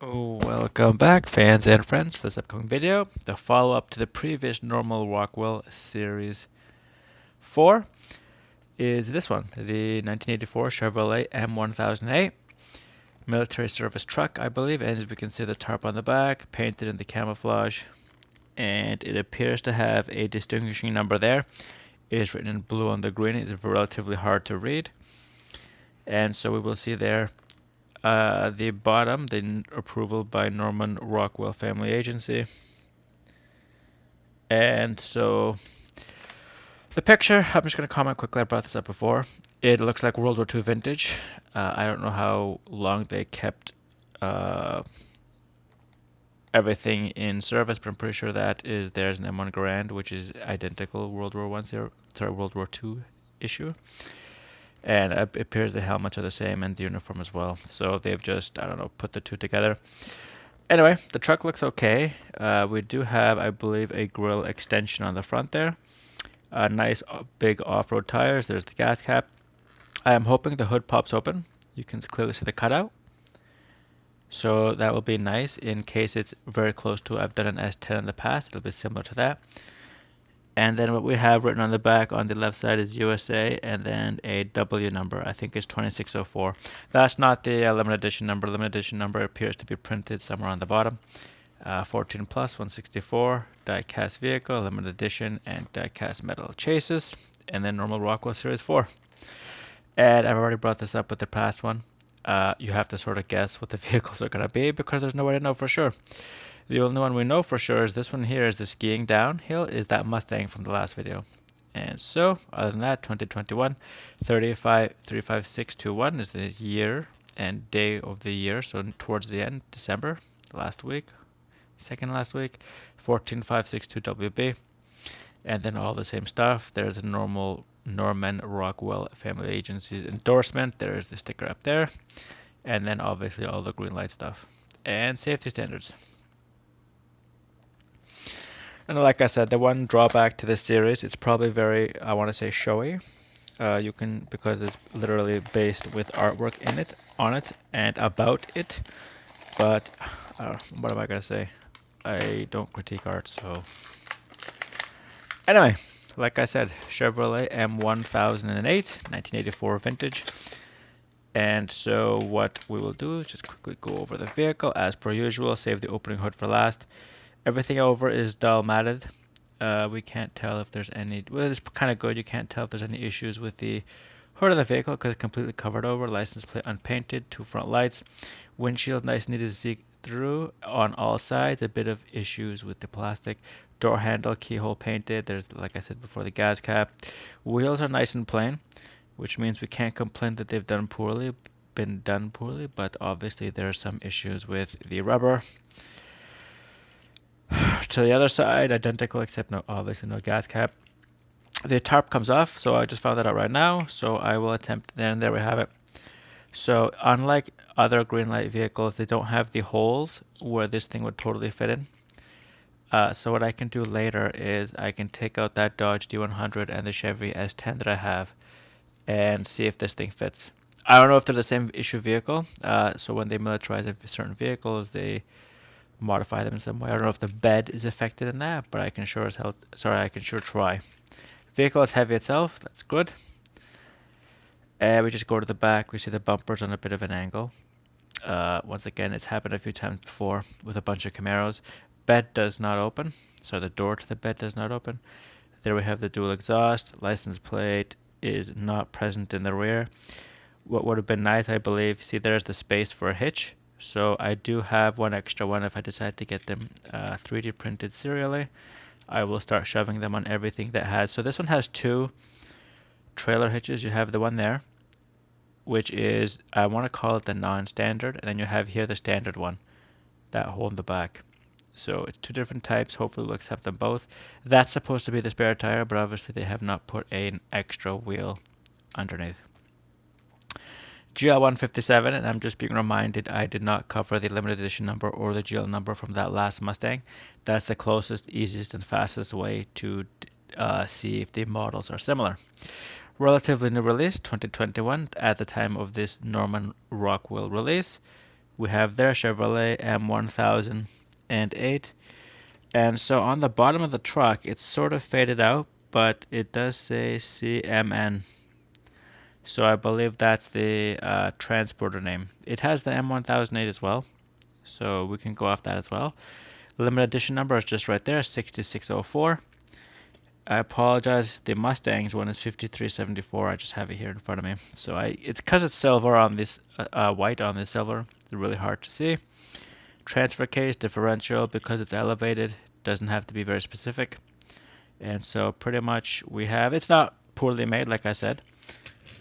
Welcome back, fans and friends, for this upcoming video. The follow-up to the previous normal Rockwell Series 4 is this one, the 1984 Chevrolet M1008 military service truck, I believe, and as we can see the tarp on the back, painted in the camouflage, and it appears to have a distinguishing number there. It is written in blue on the green. It's relatively hard to read, and so we will see there the bottom, the approval by Norman Rockwell Family Agency. And so the picture, I'm just going to comment quickly. I brought this up before. It looks like World War II vintage. I don't know how long they kept everything in service, but I'm pretty sure that is there's an M1 Garand, which is identical World War World War II issue. And it appears the helmets are the same and the uniform as well. So they've just, I don't know, put the two together. Anyway, the truck looks okay. We do have, I believe, a grill extension on the front there. Nice big off-road tires. There's the gas cap. I am hoping the hood pops open. You can clearly see the cutout. So that will be nice in case it's very close to, I've done an S10 in the past. It'll be similar to that. And then what we have written on the back on the left side is USA and then a W number. I think it's 2604. That's not the limited edition number. Limited edition number appears to be printed somewhere on the bottom. 14 plus 164 die-cast vehicle, limited edition, and die-cast metal chases, and then normal Rockwell Series 4. And I've already brought this up with the past one. You have to sort of guess what the vehicles are going to be because there's no way to know for sure. The only one we know for sure is this one here, is the skiing downhill, is that Mustang from the last video. And so, other than that, 2021, 35621 is the year and day of the year, so towards the end, December, last week, second last week, 14562WB. And then all the same stuff. There's a normal Norman Rockwell Family Agency's endorsement. There's the sticker up there. And then obviously all the Greenlight stuff. And safety standards. And like I said, the one drawback to this series, it's probably very, I want to say, showy. You can, because it's literally based with artwork in it, on it, and about it. But what am I gonna say? I don't critique art, so. Anyway, like I said, Chevrolet M1008, 1984 vintage. And so what we will do is just quickly go over the vehicle as per usual, save the opening hood for last. Everything over is dull matted. We can't tell if there's any, well, it's kind of good. You can't tell if there's any issues with the hood of the vehicle because it's completely covered over. License plate unpainted, two front lights. Windshield nice and neat to see through on all sides. A bit of issues with the plastic. Door handle, keyhole painted. There's, like I said before, the gas cap. Wheels are nice and plain, which means we can't complain that they've been done poorly, but obviously there are some issues with the rubber. To the other side, identical except obviously no gas cap. The tarp comes off, so I just found that out right now, so I will attempt, and there we have it. So unlike other Greenlight vehicles, they don't have the holes where this thing would totally fit in. So what I can do later is I can take out that Dodge D100 and the Chevy S10 that I have and see if this thing fits. I don't know if they're the same issue vehicle, so when they militarize certain vehicles, they modify them in some way. I don't know if the bed is affected in that, but I can sure try. Vehicle is heavy itself, that's good. And we just go to the back, we see the bumpers on a bit of an angle. Once again, it's happened a few times before with a bunch of Camaros. Bed does not open, so the door to the bed does not open. There we have the dual exhaust. License plate is not present in the rear. What would have been nice, I believe, see there's the space for a hitch. So I do have one extra one if I decide to get them 3D printed serially. I will start shoving them on everything that has. So this one has two trailer hitches. You have the one there, which is, I want to call it the non-standard. And then you have here the standard one that hold the back. So it's two different types. Hopefully we'll accept them both. That's supposed to be the spare tire, but obviously they have not put an extra wheel underneath. GL157, and I'm just being reminded I did not cover the limited edition number or the GL number from that last Mustang. That's the closest, easiest, and fastest way to see if the models are similar. Relatively new release, 2021, at the time of this Norman Rockwell release. We have their Chevrolet M1008. And so on the bottom of the truck, it's sort of faded out, but it does say CMN. So I believe that's the transporter name. It has the M1008 as well, so we can go off that as well. Limited edition number is just right there, 6604. I apologize, the Mustang's one is 5374. I just have it here in front of me. So it's because it's silver on this, white on this silver. It's really hard to see. Transfer case, differential, because it's elevated, doesn't have to be very specific. And so pretty much we have, it's not poorly made, like I said.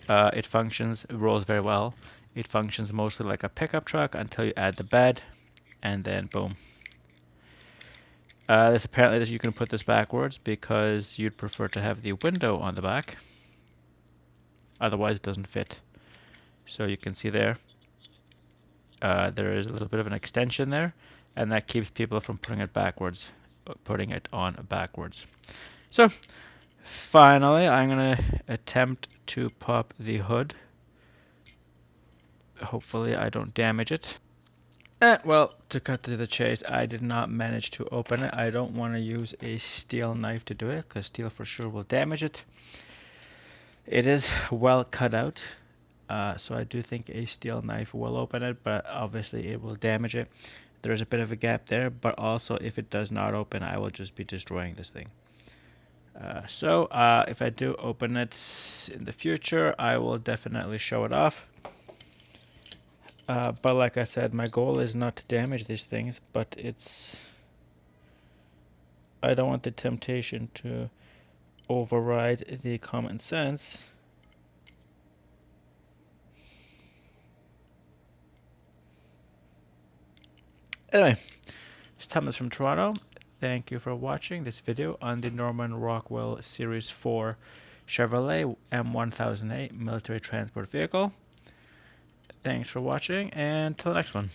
It functions, it rolls very well. It functions mostly like a pickup truck until you add the bed, and then boom. This apparently you can put this backwards because you'd prefer to have the window on the back. Otherwise it doesn't fit. So you can see there, there is a little bit of an extension there, and that keeps people from putting it backwards, putting it on backwards. So finally, I'm gonna attempt to pop the hood. Hopefully I don't damage it. Well, to cut to the chase, I did not manage to open it. I don't want to use a steel knife to do it, because steel for sure will damage it. It is well cut out, so I do think a steel knife will open it, but obviously it will damage it. There's a bit of a gap there, but also if it does not open, I will just be destroying this thing. So if I do open it in the future, I will definitely show it off. But like I said, my goal is not to damage these things, but I don't want the temptation to override the common sense. Anyway, it's Thomas from Toronto. Thank you for watching this video on the Norman Rockwell Series 4 Chevrolet M1008 military transport vehicle. Thanks for watching, and till the next one.